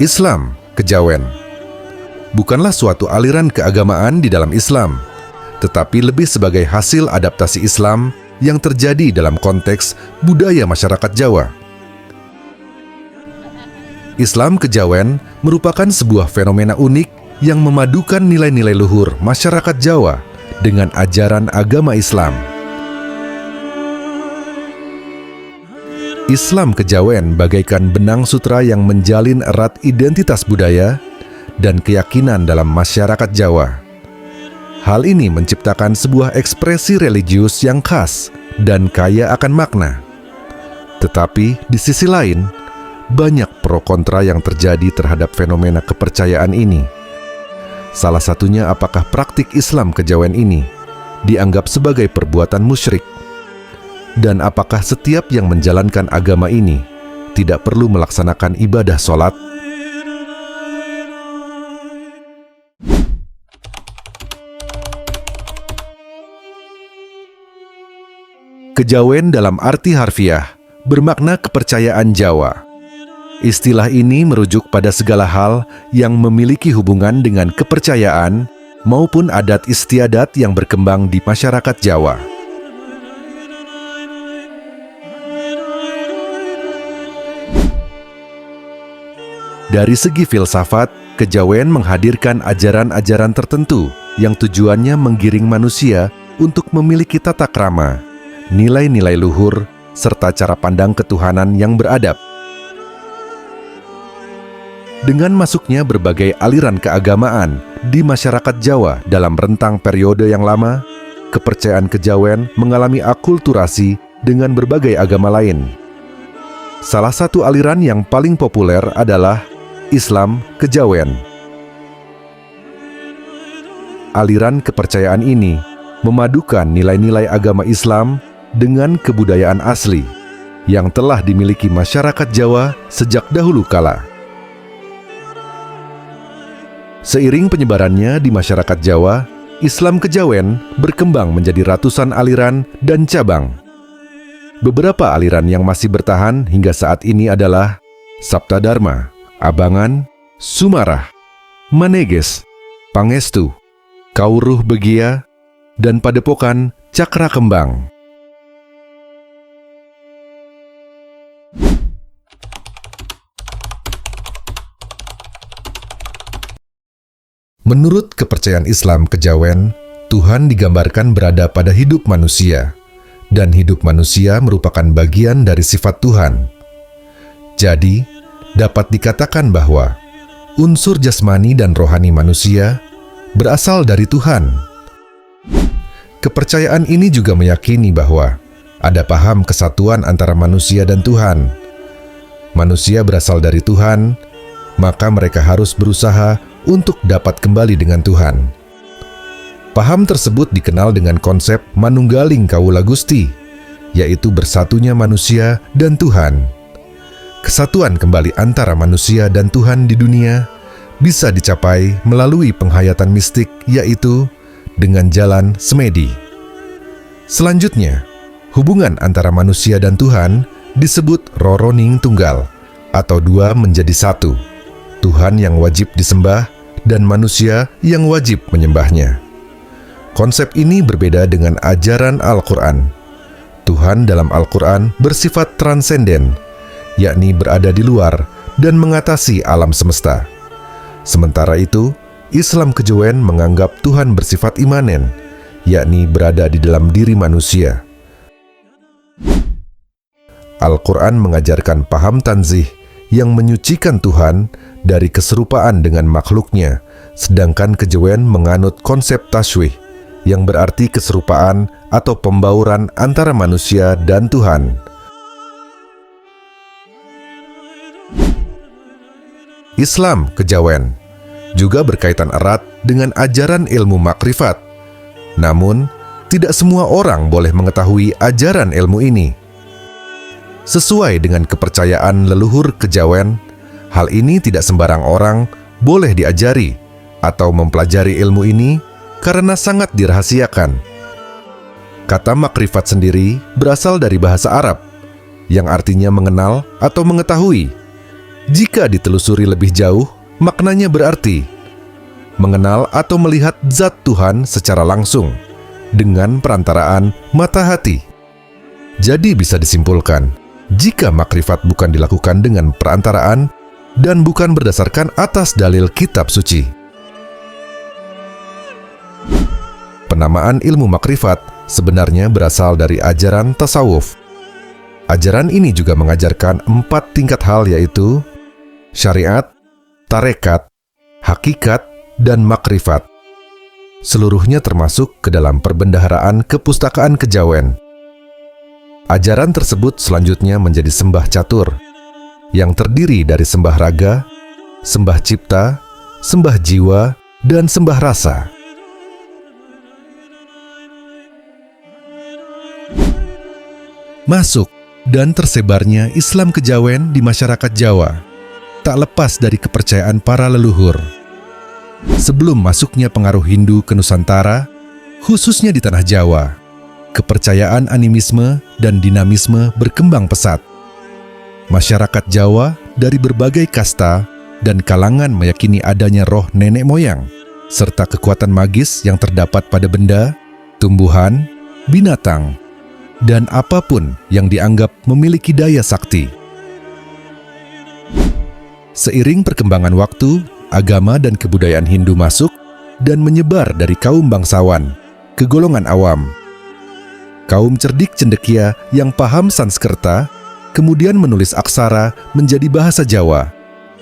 Islam, kejawen, bukanlah suatu aliran keagamaan di dalam Islam, tetapi lebih sebagai hasil adaptasi Islam yang terjadi dalam konteks budaya masyarakat Jawa. Islam kejawen merupakan sebuah fenomena unik yang memadukan nilai-nilai luhur masyarakat Jawa dengan ajaran agama Islam. Islam kejawen bagaikan benang sutra yang menjalin erat identitas budaya dan keyakinan dalam masyarakat Jawa. Hal ini menciptakan sebuah ekspresi religius yang khas dan kaya akan makna. Tetapi di sisi lain, banyak pro kontra yang terjadi terhadap fenomena kepercayaan ini. Salah satunya apakah praktik Islam kejawen ini dianggap sebagai perbuatan musyrik? Dan apakah setiap yang menjalankan agama ini tidak perlu melaksanakan ibadah sholat? Kejawen dalam arti harfiah bermakna kepercayaan Jawa. Istilah ini merujuk pada segala hal yang memiliki hubungan dengan kepercayaan maupun adat istiadat yang berkembang di masyarakat Jawa. Dari segi filsafat, kejawen menghadirkan ajaran-ajaran tertentu yang tujuannya menggiring manusia untuk memiliki tata krama, nilai-nilai luhur, serta cara pandang ketuhanan yang beradab. Dengan masuknya berbagai aliran keagamaan di masyarakat Jawa dalam rentang periode yang lama, kepercayaan kejawen mengalami akulturasi dengan berbagai agama lain. Salah satu aliran yang paling populer adalah Islam kejawen. Aliran kepercayaan ini memadukan nilai-nilai agama Islam dengan kebudayaan asli yang telah dimiliki masyarakat Jawa sejak dahulu kala. Seiring penyebarannya di masyarakat Jawa, Islam kejawen berkembang menjadi ratusan aliran dan cabang. Beberapa aliran yang masih bertahan hingga saat ini adalah Sabta Dharma, Abangan, Sumarah, Maneges, Pangestu, Kauruh Begia, dan Padepokan Cakra Kembang. Menurut kepercayaan Islam kejawen, Tuhan digambarkan berada pada hidup manusia, dan hidup manusia merupakan bagian dari sifat Tuhan. Jadi, dapat dikatakan bahwa unsur jasmani dan rohani manusia berasal dari Tuhan. Kepercayaan ini juga meyakini bahwa ada paham kesatuan antara manusia dan Tuhan. Manusia berasal dari Tuhan, maka mereka harus berusaha untuk dapat kembali dengan Tuhan. Paham tersebut dikenal dengan konsep manunggaling kaula Gusti, yaitu bersatunya manusia dan Tuhan. Kesatuan kembali antara manusia dan Tuhan di dunia bisa dicapai melalui penghayatan mistik, yaitu dengan jalan semedi. Selanjutnya, hubungan antara manusia dan Tuhan disebut roroning tunggal, atau dua menjadi satu. Tuhan yang wajib disembah dan manusia yang wajib menyembahnya. Konsep ini berbeda dengan ajaran Al-Quran. Tuhan dalam Al-Quran bersifat transenden, yakni berada di luar dan mengatasi alam semesta. Sementara itu, Islam kejawen menganggap Tuhan bersifat imanen, yakni berada di dalam diri manusia. Al-Quran mengajarkan paham tanzih yang menyucikan Tuhan dari keserupaan dengan makhluknya, sedangkan kejawen menganut konsep tasywih, yang berarti keserupaan atau pembauran antara manusia dan Tuhan. Islam kejawen juga berkaitan erat dengan ajaran ilmu makrifat. Namun, tidak semua orang boleh mengetahui ajaran ilmu ini. Sesuai dengan kepercayaan leluhur kejawen, hal ini tidak sembarang orang boleh diajari atau mempelajari ilmu ini karena sangat dirahasiakan. Kata makrifat sendiri berasal dari bahasa Arab, yang artinya mengenal atau mengetahui. Jika ditelusuri lebih jauh, maknanya berarti mengenal atau melihat zat Tuhan secara langsung dengan perantaraan mata hati. Jadi bisa disimpulkan, jika makrifat bukan dilakukan dengan perantaraan dan bukan berdasarkan atas dalil kitab suci. Penamaan ilmu makrifat sebenarnya berasal dari ajaran tasawuf. Ajaran ini juga mengajarkan 4 tingkat hal, yaitu syariat, tarekat, hakikat, dan makrifat. Seluruhnya termasuk ke dalam perbendaharaan kepustakaan kejawen. Ajaran tersebut selanjutnya menjadi sembah catur, yang terdiri dari sembah raga, sembah cipta, sembah jiwa, dan sembah rasa. Masuk dan tersebarnya Islam kejawen di masyarakat Jawa tak lepas dari kepercayaan para leluhur. Sebelum masuknya pengaruh Hindu ke Nusantara, khususnya di tanah Jawa, kepercayaan animisme dan dinamisme berkembang pesat. Masyarakat Jawa dari berbagai kasta dan kalangan meyakini adanya roh nenek moyang, serta kekuatan magis yang terdapat pada benda, tumbuhan, binatang, dan apapun yang dianggap memiliki daya sakti. Seiring perkembangan waktu, agama dan kebudayaan Hindu masuk dan menyebar dari kaum bangsawan ke golongan awam. Kaum cerdik cendekia yang paham Sanskerta kemudian menulis aksara menjadi bahasa Jawa,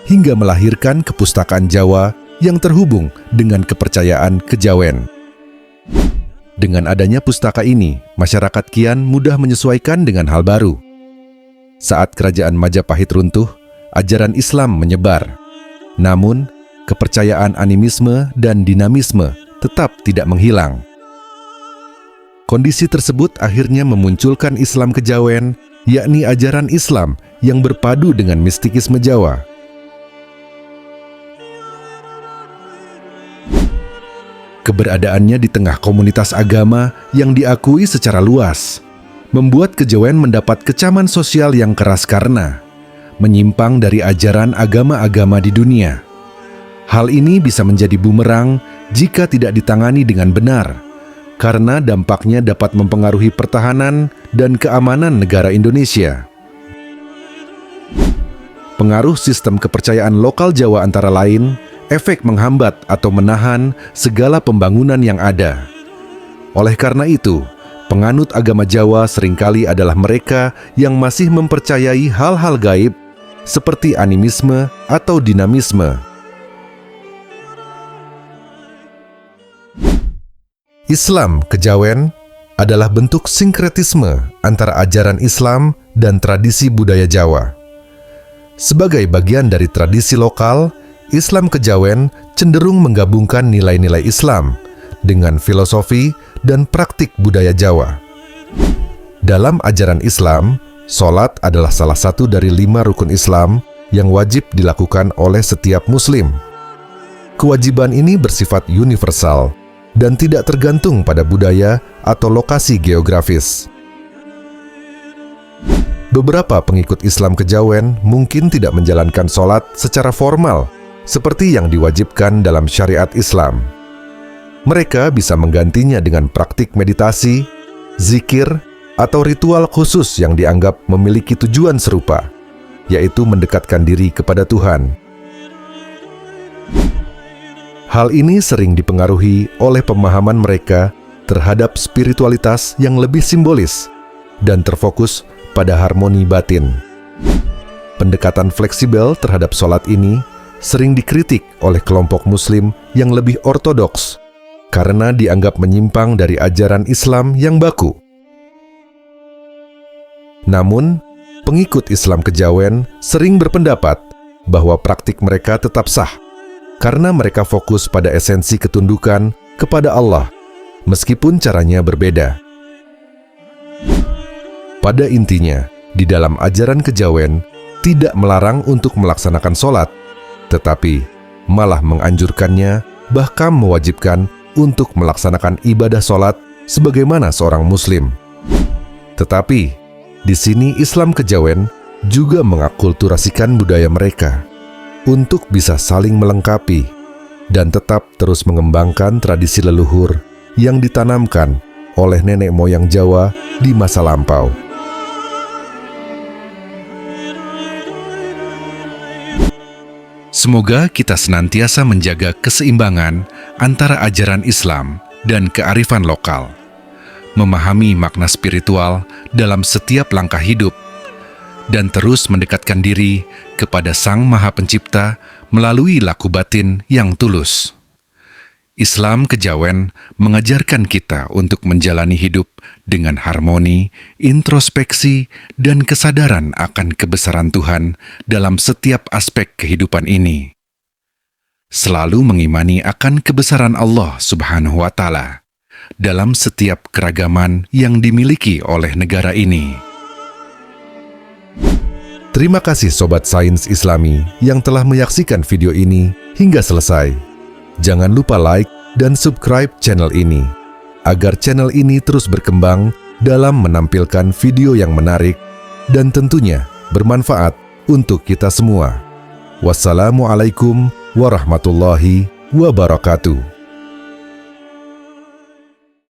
hingga melahirkan kepustakaan Jawa yang terhubung dengan kepercayaan kejawen. Dengan adanya pustaka ini, masyarakat kian mudah menyesuaikan dengan hal baru. Saat kerajaan Majapahit runtuh, ajaran Islam menyebar. Namun, kepercayaan animisme dan dinamisme tetap tidak menghilang. Kondisi tersebut akhirnya memunculkan Islam kejawen, yakni ajaran Islam yang berpadu dengan mistikisme Jawa. Keberadaannya di tengah komunitas agama yang diakui secara luas, membuat kejawen mendapat kecaman sosial yang keras karena menyimpang dari ajaran agama-agama di dunia. Hal ini bisa menjadi bumerang jika tidak ditangani dengan benar, karena dampaknya dapat mempengaruhi pertahanan dan keamanan negara Indonesia. Pengaruh sistem kepercayaan lokal Jawa antara lain efek menghambat atau menahan segala pembangunan yang ada. Oleh karena itu, penganut agama Jawa seringkali adalah mereka yang masih mempercayai hal-hal gaib seperti animisme atau dinamisme. Islam kejawen adalah bentuk sinkretisme antara ajaran Islam dan tradisi budaya Jawa. Sebagai bagian dari tradisi lokal, Islam kejawen cenderung menggabungkan nilai-nilai Islam dengan filosofi dan praktik budaya Jawa. Dalam ajaran Islam, sholat adalah salah satu dari 5 rukun Islam yang wajib dilakukan oleh setiap Muslim. Kewajiban ini bersifat universal dan tidak tergantung pada budaya atau lokasi geografis. Beberapa pengikut Islam kejawen mungkin tidak menjalankan sholat secara formal seperti yang diwajibkan dalam syariat Islam. Mereka bisa menggantinya dengan praktik meditasi, zikir, atau ritual khusus yang dianggap memiliki tujuan serupa, yaitu mendekatkan diri kepada Tuhan. Hal ini sering dipengaruhi oleh pemahaman mereka terhadap spiritualitas yang lebih simbolis dan terfokus pada harmoni batin. Pendekatan fleksibel terhadap sholat ini sering dikritik oleh kelompok Muslim yang lebih ortodoks karena dianggap menyimpang dari ajaran Islam yang baku. Namun, pengikut Islam kejawen sering berpendapat bahwa praktik mereka tetap sah karena mereka fokus pada esensi ketundukan kepada Allah, meskipun caranya berbeda. Pada intinya, di dalam ajaran kejawen tidak melarang untuk melaksanakan sholat, tetapi malah menganjurkannya, bahkan mewajibkan untuk melaksanakan ibadah sholat sebagaimana seorang Muslim. Tetapi, di sini Islam kejawen juga mengakulturasikan budaya mereka untuk bisa saling melengkapi dan tetap terus mengembangkan tradisi leluhur yang ditanamkan oleh nenek moyang Jawa di masa lampau. Semoga kita senantiasa menjaga keseimbangan antara ajaran Islam dan kearifan lokal, memahami makna spiritual dalam setiap langkah hidup, dan terus mendekatkan diri kepada Sang Maha Pencipta melalui laku batin yang tulus. Islam Kejawen mengajarkan kita untuk menjalani hidup dengan harmoni, introspeksi, dan kesadaran akan kebesaran Tuhan dalam setiap aspek kehidupan ini. Selalu mengimani akan kebesaran Allah Subhanahu wa Ta'ala dalam setiap keragaman yang dimiliki oleh negara ini. Terima kasih Sobat Sains Islami yang telah menyaksikan video ini hingga selesai. Jangan lupa like dan subscribe channel ini, agar channel ini terus berkembang dalam menampilkan video yang menarik dan tentunya bermanfaat untuk kita semua. Wassalamualaikum warahmatullahi wabarakatuh.